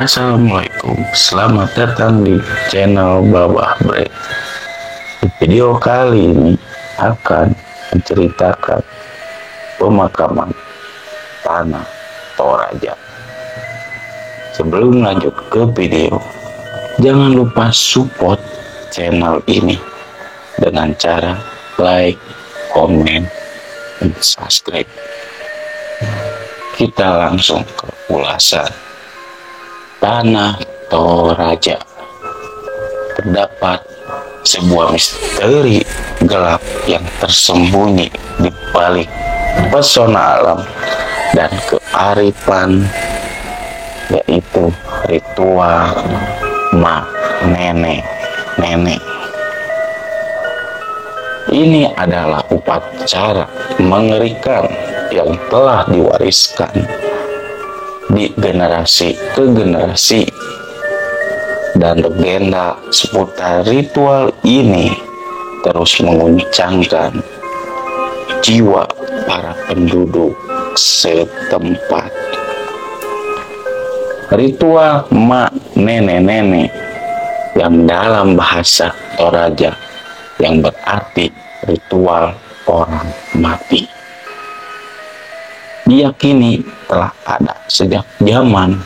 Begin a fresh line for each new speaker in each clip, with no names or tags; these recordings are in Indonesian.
Assalamualaikum, selamat datang di channel Babah Break. Di video kali ini akan menceritakan pemakaman tanah Toraja. Sebelum lanjut ke video, jangan lupa support channel ini dengan cara like, komen, dan subscribe. Kita langsung ke ulasan. Tanah Toraja. Terdapat sebuah misteri gelap yang tersembunyi di balik pesona alam dan kearifan, yaitu ritual mak nenek. Ini adalah upacara mengerikan yang telah diwariskan di generasi ke generasi, dan legenda seputar ritual ini terus menguncangkan jiwa para penduduk setempat. Ritual mak nenek yang dalam bahasa Toraja yang berarti ritual orang mati, diyakini telah ada sejak zaman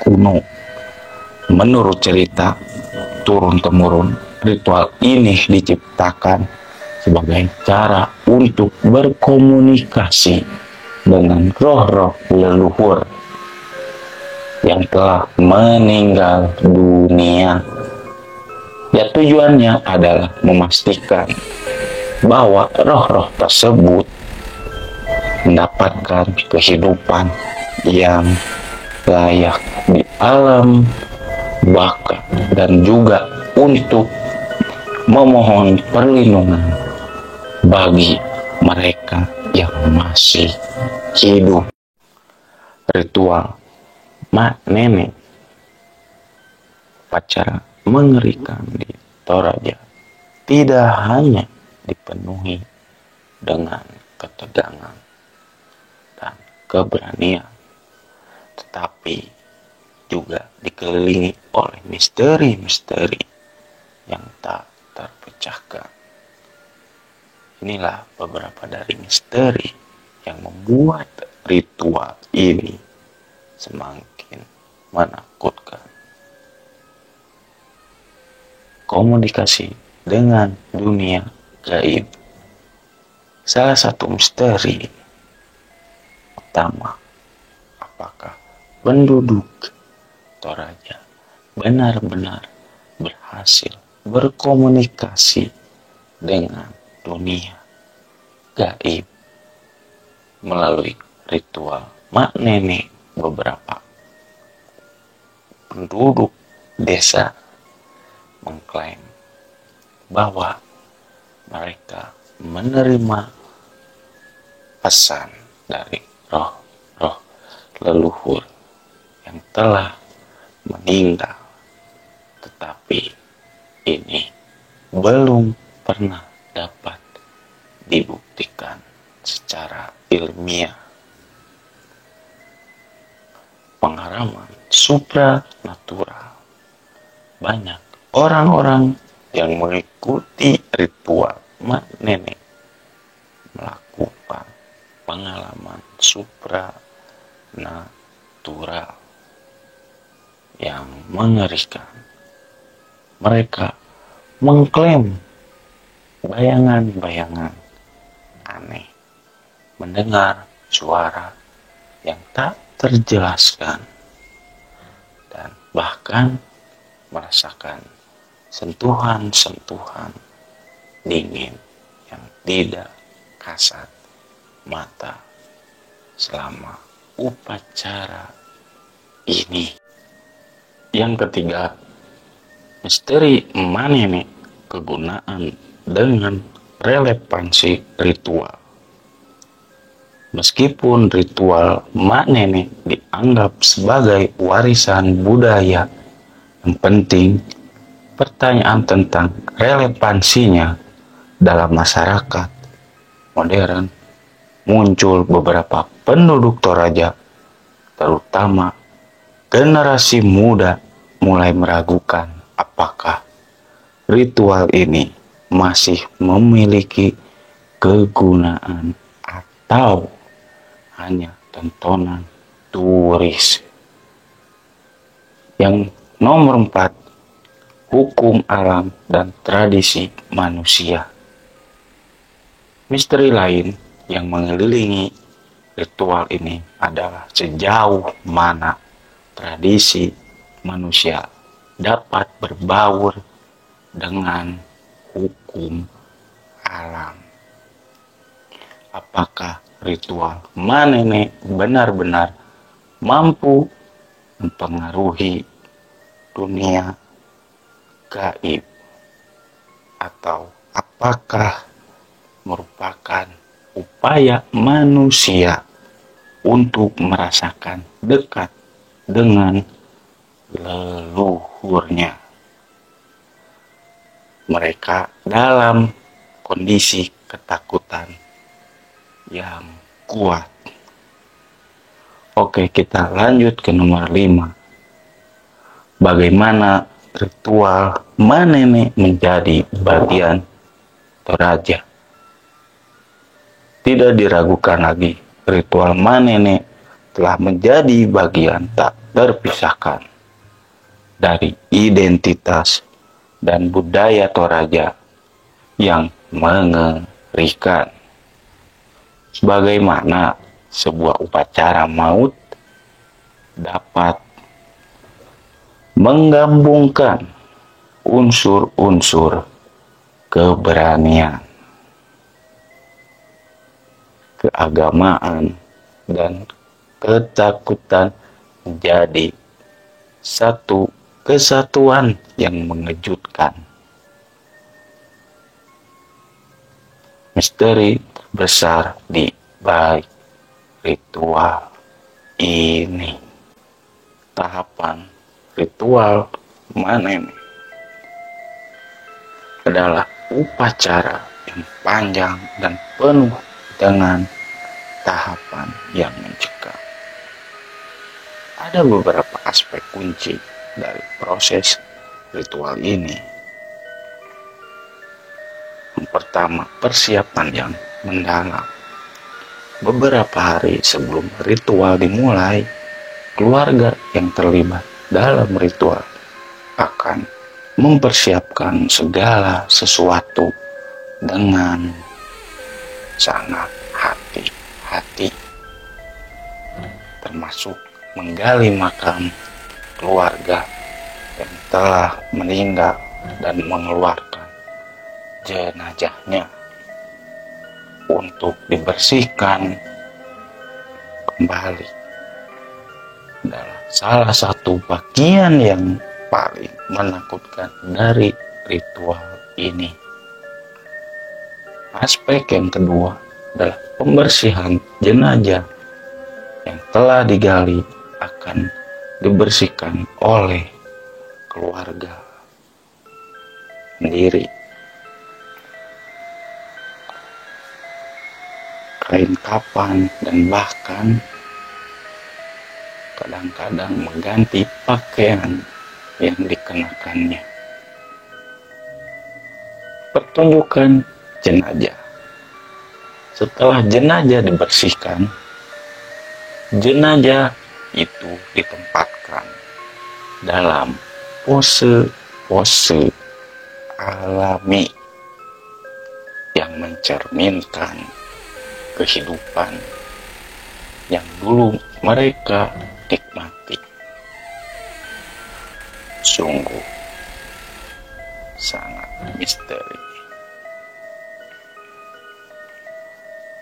kuno. Menurut cerita turun-temurun, ritual ini diciptakan sebagai cara untuk berkomunikasi dengan roh-roh leluhur yang telah meninggal dunia. Ya, tujuannya adalah memastikan bahwa roh-roh tersebut mendapatkan kehidupan yang layak di alam baka, dan juga untuk memohon perlindungan bagi mereka yang masih hidup. Ritual mak nenek, upacara mengerikan di Toraja, tidak hanya dipenuhi dengan ketegangan dan keberanian, tetapi juga dikelilingi oleh misteri-misteri yang tak terpecahkan. Inilah beberapa dari misteri yang membuat ritual ini semakin menakutkan. Komunikasi dengan dunia gaib. Salah satu misteri utama, apakah penduduk Toraja benar-benar berhasil berkomunikasi dengan dunia gaib melalui ritual mak nenek. Beberapa penduduk desa mengklaim bahwa mereka menerima pesan dari roh-roh leluhur yang telah meninggal, tetapi ini belum pernah dapat dibuktikan secara ilmiah. Pengalaman supranatural. Banyak orang-orang yang mengikuti ritual mak nenek melakukan pengalaman supranatural yang mengerikan. Mereka mengklaim bayangan-bayangan aneh, mendengar suara yang tak terjelaskan, dan bahkan merasakan sentuhan-sentuhan dingin yang tidak kasat mata selama upacara ini. Yang ketiga, misteri manene kegunaan dengan relevansi ritual. Meskipun ritual manene dianggap sebagai warisan budaya yang penting, pertanyaan tentang relevansinya dalam masyarakat modern muncul. Beberapa penduduk Toraja, terutama generasi muda, mulai meragukan apakah ritual ini masih memiliki kegunaan atau hanya tontonan turis. Yang nomor 4, hukum alam dan tradisi manusia. Misteri lain yang mengelilingi ritual ini adalah sejauh mana tradisi manusia dapat berbaur dengan hukum alam. Apakah ritual manene benar-benar mampu mempengaruhi dunia gaib, atau apakah merupakan upaya manusia untuk merasakan dekat dengan leluhurnya. Mereka dalam kondisi ketakutan yang kuat. Oke, kita lanjut ke nomor 5. Bagaimana ritual manene menjadi bagian Toraja? Tidak diragukan lagi, ritual manene telah menjadi bagian tak terpisahkan dari identitas dan budaya Toraja yang mengerikan. Sebagaimana sebuah upacara maut dapat menggabungkan unsur-unsur keberanian, keagamaan, dan ketakutan menjadi satu kesatuan yang mengejutkan. Misteri terbesar di balik ritual ini. Tahapan ritual manene adalah upacara yang panjang dan penuh dengan tahapan yang mencekam. Ada beberapa aspek kunci dari proses ritual ini. Yang pertama, persiapan yang mendalam. Beberapa hari sebelum ritual dimulai, keluarga yang terlibat dalam ritual akan mempersiapkan segala sesuatu dengan sangat hati-hati, termasuk menggali makam keluarga yang telah meninggal dan mengeluarkan jenazahnya untuk dibersihkan kembali. Adalah salah satu bagian yang paling menakutkan dari ritual ini. Aspek yang kedua adalah pembersihan jenazah yang telah digali akan dibersihkan oleh keluarga sendiri. Kain kafan dan bahkan kadang-kadang mengganti pakaian yang dikenakannya. Pertunjukan jenazah. Setelah jenazah dibersihkan, jenazah itu ditempatkan dalam pose-pose alami yang mencerminkan kehidupan yang dulu mereka nikmati. Sungguh sangat misteri.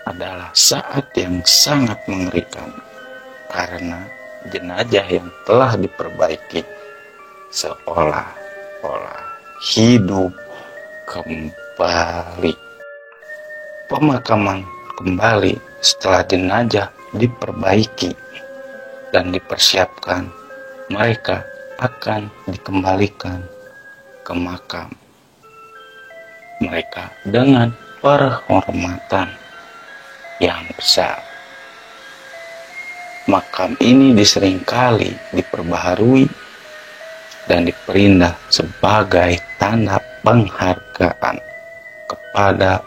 Adalah saat yang sangat mengerikan karena jenazah yang telah diperbaiki seolah-olah hidup kembali. Pemakaman kembali setelah jenazah diperbaiki dan dipersiapkan, mereka akan dikembalikan ke makam mereka dengan penghormatan yang besar. Makam ini seringkali diperbaharui dan diperindah sebagai tanda penghargaan kepada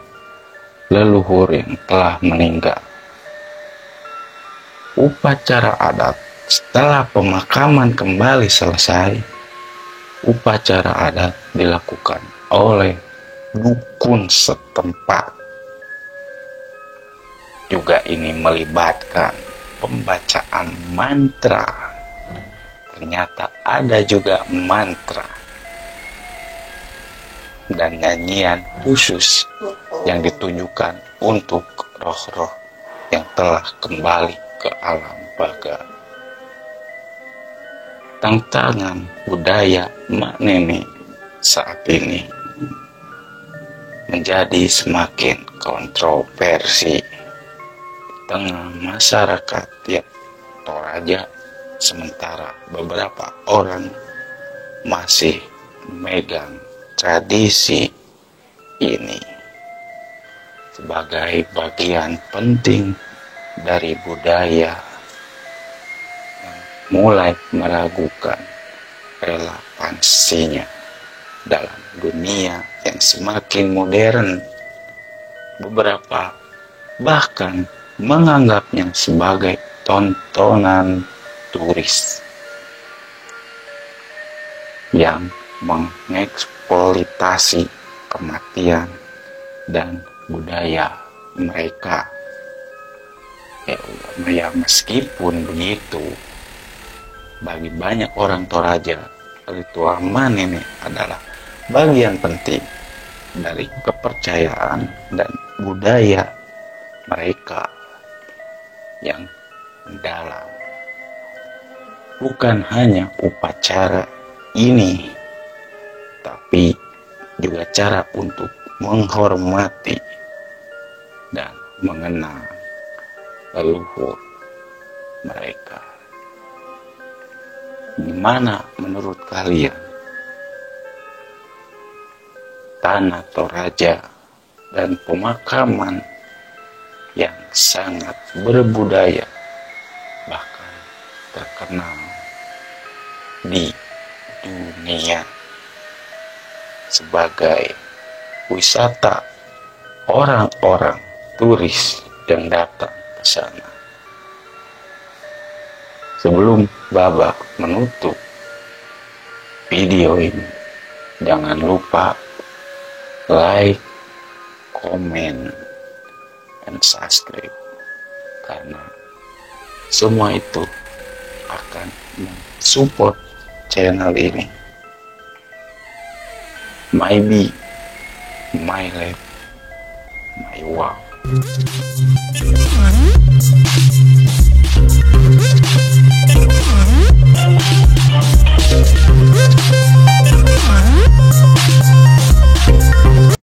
leluhur yang telah meninggal. Upacara adat setelah pemakaman kembali selesai, upacara adat dilakukan oleh dukun setempat. Juga ini melibatkan pembacaan mantra. Ternyata ada juga mantra dan nyanyian khusus yang ditujukan untuk roh-roh yang telah kembali ke alam baga. Tantangan budaya mak nenek saat ini menjadi semakin kontroversi di tengah masyarakat yang Toraja, sementara beberapa orang masih memegang tradisi ini sebagai bagian penting dari budaya, mulai meragukan relevansinya dalam dunia yang semakin modern. Beberapa bahkan menganggapnya sebagai tontonan turis yang mengeksploitasi kematian dan budaya mereka. Ya, meskipun begitu, bagi banyak orang Toraja, ritual manene adalah bagian penting dari kepercayaan dan budaya mereka yang mendalam. Bukan hanya upacara ini, tapi juga cara untuk menghormati dan mengenang leluhur mereka. Gimana menurut kalian tanah Toraja dan pemakaman yang sangat berbudaya, bahkan terkenal di dunia sebagai wisata orang-orang turis yang datang ke sana? Sebelum Babak menutup video ini, jangan lupa like, komen, dan subscribe, karena semua itu akan mensupport channel ini. My be, my life, my wow.
Huh?